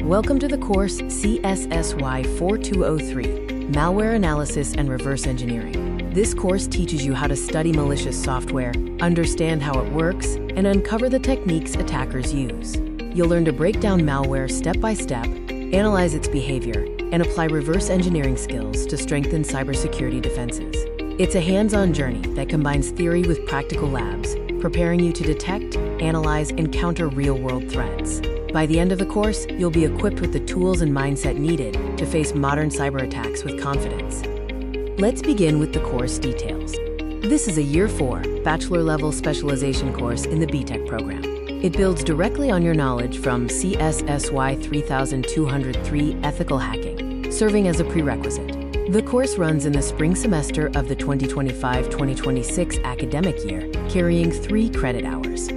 Welcome to the course CSSY 4203, Malware Analysis and Reverse Engineering. This course teaches you how to study malicious software, understand how it works, and uncover the techniques attackers use. You'll learn to break down malware step by step, analyze its behavior, and apply reverse engineering skills to strengthen cybersecurity defenses. It's a hands-on journey that combines theory with practical labs, preparing you to detect, analyze, and counter real-world threats. By the end of the course, you'll be equipped with the tools and mindset needed to face modern cyber attacks with confidence. Let's begin with the course details. This is a Year 4 bachelor-level specialization course in the BTech program. It builds directly on your knowledge from CSSY 3203 Ethical Hacking, serving as a prerequisite. The course runs in the spring semester of the 2025-2026 academic year, carrying 3 credit hours.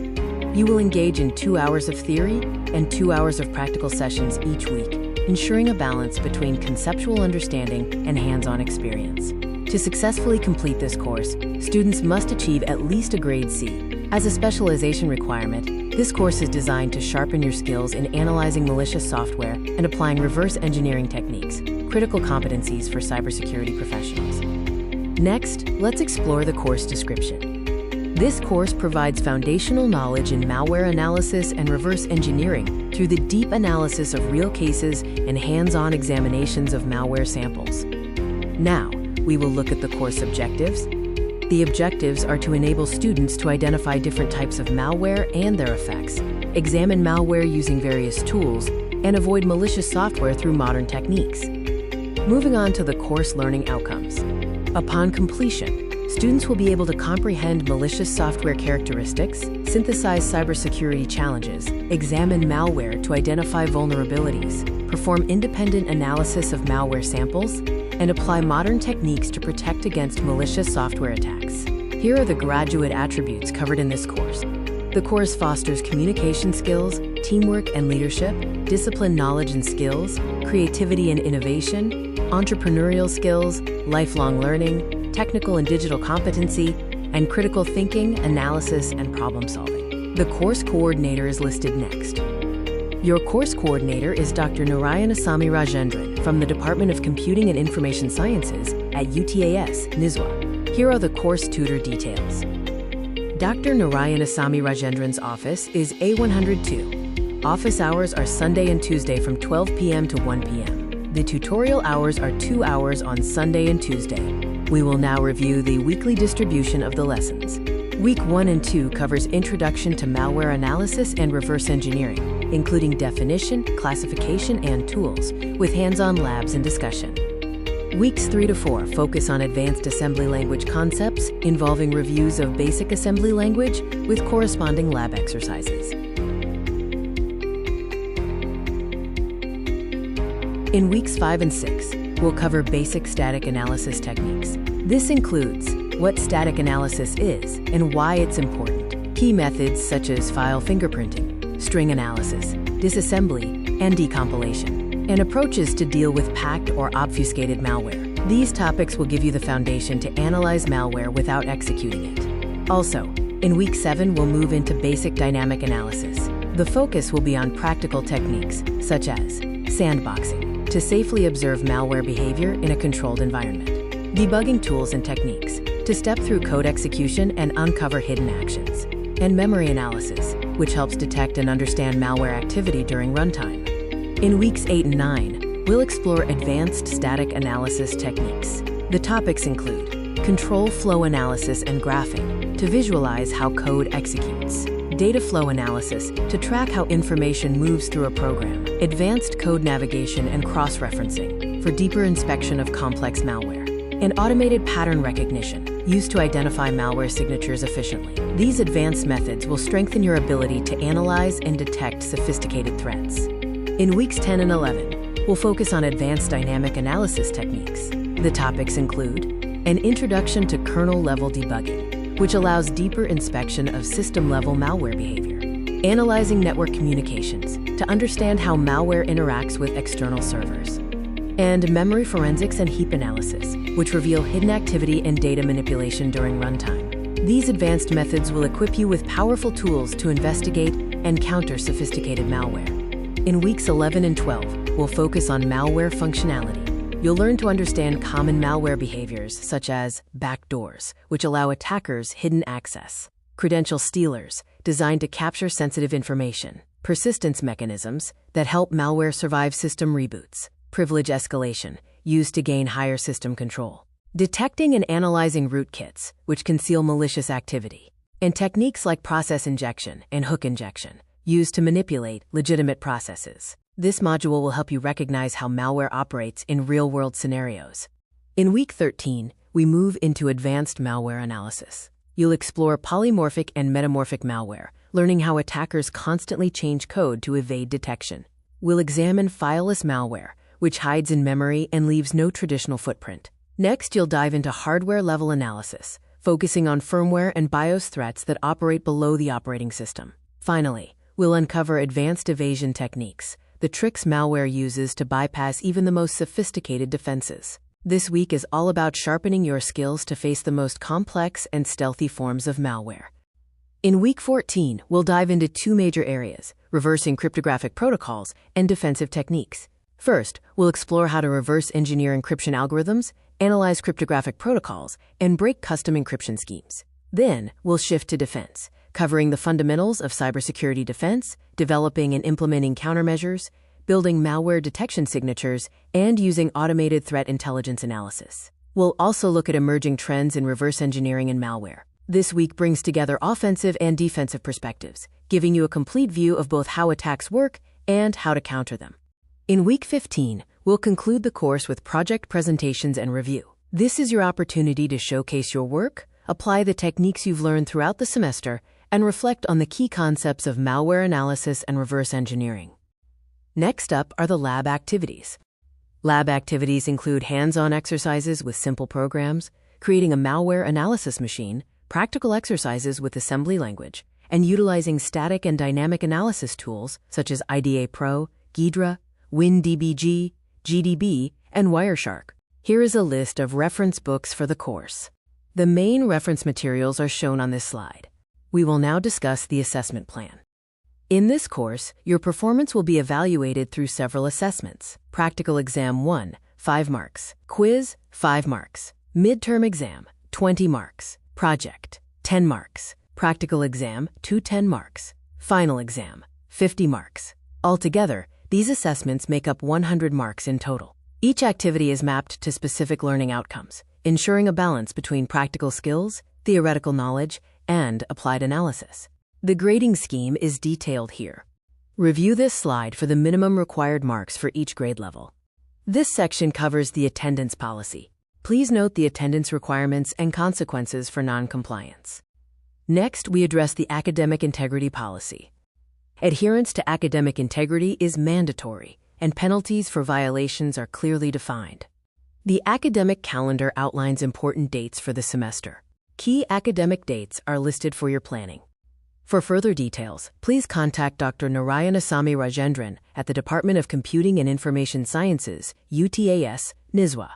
You will engage in 2 hours of theory and 2 hours of practical sessions each week, ensuring a balance between conceptual understanding and hands-on experience. To successfully complete this course, students must achieve at least a grade C. As a specialization requirement, this course is designed to sharpen your skills in analyzing malicious software and applying reverse engineering techniques, critical competencies for cybersecurity professionals. Next, let's explore the course description. This course provides foundational knowledge in malware analysis and reverse engineering through the deep analysis of real cases and hands-on examinations of malware samples. Now, we will look at the course objectives. The objectives are to enable students to identify different types of malware and their effects, examine malware using various tools, and avoid malicious software through modern techniques. Moving on to the course learning outcomes. Upon completion, students will be able to comprehend malicious software characteristics, synthesize cybersecurity challenges, examine malware to identify vulnerabilities, perform independent analysis of malware samples, and apply modern techniques to protect against malicious software attacks. Here are the graduate attributes covered in this course. The course fosters communication skills, teamwork and leadership, discipline knowledge and skills, creativity and innovation, entrepreneurial skills, lifelong learning, technical and digital competency, and critical thinking, analysis, and problem solving. The course coordinator is listed next. Your course coordinator is Dr. Narayanasamy Rajendran from the Department of Computing and Information Sciences at UTAS, NISWA. Here are the course tutor details. Dr. Narayanasamy Rajendran's office is A102. Office hours are Sunday and Tuesday from 12 p.m. to 1 p.m. The tutorial hours are 2 hours on Sunday and Tuesday. We will now review the weekly distribution of the lessons. Week 1 and 2 covers Introduction to Malware Analysis and Reverse Engineering, including definition, classification, and tools, with hands-on labs and discussion. Weeks 3 to 4 focus on advanced assembly language concepts, involving reviews of basic assembly language with corresponding lab exercises. In weeks 5 and 6, we'll cover basic static analysis techniques. This includes what static analysis is and why it's important, key methods such as file fingerprinting, string analysis, disassembly, and decompilation, and approaches to deal with packed or obfuscated malware. These topics will give you the foundation to analyze malware without executing it. Also, in week 7, we'll move into basic dynamic analysis. The focus will be on practical techniques such as sandboxing, to safely observe malware behavior in a controlled environment, debugging tools and techniques, to step through code execution and uncover hidden actions, and memory analysis, which helps detect and understand malware activity during runtime. In weeks 8 and 9, we'll explore advanced static analysis techniques. The topics include control flow analysis and graphing, to visualize how code executes, data flow analysis, to track how information moves through a program, advanced code navigation and cross-referencing, for deeper inspection of complex malware, and automated pattern recognition, used to identify malware signatures efficiently. These advanced methods will strengthen your ability to analyze and detect sophisticated threats. In weeks 10 and 11, we'll focus on advanced dynamic analysis techniques. The topics include an introduction to kernel-level debugging, which allows deeper inspection of system-level malware behavior, analyzing network communications to understand how malware interacts with external servers, and memory forensics and heap analysis, which reveal hidden activity and data manipulation during runtime. These advanced methods will equip you with powerful tools to investigate and counter sophisticated malware. In weeks 11 and 12, we'll focus on malware functionality. You'll learn to understand common malware behaviors such as backdoors, which allow attackers hidden access, credential stealers, designed to capture sensitive information, persistence mechanisms that help malware survive system reboots, privilege escalation, used to gain higher system control, detecting and analyzing rootkits, which conceal malicious activity, and techniques like process injection and hook injection, used to manipulate legitimate processes. This module will help you recognize how malware operates in real-world scenarios. In week 13, we move into advanced malware analysis. You'll explore polymorphic and metamorphic malware, learning how attackers constantly change code to evade detection. We'll examine fileless malware, which hides in memory and leaves no traditional footprint. Next, you'll dive into hardware-level analysis, focusing on firmware and BIOS threats that operate below the operating system. Finally, we'll uncover advanced evasion techniques, the tricks malware uses to bypass even the most sophisticated defenses. This week is all about sharpening your skills to face the most complex and stealthy forms of malware. In week 14, we'll dive into two major areas: reversing cryptographic protocols and defensive techniques. First, we'll explore how to reverse engineer encryption algorithms, analyze cryptographic protocols, and break custom encryption schemes. Then, we'll shift to defense, covering the fundamentals of cybersecurity defense, developing and implementing countermeasures, building malware detection signatures, and using automated threat intelligence analysis. We'll also look at emerging trends in reverse engineering and malware. This week brings together offensive and defensive perspectives, giving you a complete view of both how attacks work and how to counter them. In week 15, we'll conclude the course with project presentations and review. This is your opportunity to showcase your work, apply the techniques you've learned throughout the semester, and reflect on the key concepts of malware analysis and reverse engineering. Next up are the lab activities. Lab activities include hands-on exercises with simple programs, creating a malware analysis machine, practical exercises with assembly language, and utilizing static and dynamic analysis tools such as IDA Pro, Ghidra, WinDBG, GDB, and Wireshark. Here is a list of reference books for the course. The main reference materials are shown on this slide. We will now discuss the assessment plan. In this course, your performance will be evaluated through several assessments. Practical Exam 1, 5 marks. Quiz, 5 marks. Midterm Exam, 20 marks. Project, 10 marks. Practical Exam, 10 marks. Final Exam, 50 marks. Altogether, these assessments make up 100 marks in total. Each activity is mapped to specific learning outcomes, ensuring a balance between practical skills, theoretical knowledge, and applied analysis. The grading scheme is detailed here. Review this slide for the minimum required marks for each grade level. This section covers the attendance policy. Please note the attendance requirements and consequences for non-compliance. Next, we address the academic integrity policy. Adherence to academic integrity is mandatory, and penalties for violations are clearly defined. The academic calendar outlines important dates for the semester. Key academic dates are listed for your planning. For further details, please contact Dr. Narayanasamy Rajendran at the Department of Computing and Information Sciences, UTAS, NISWA.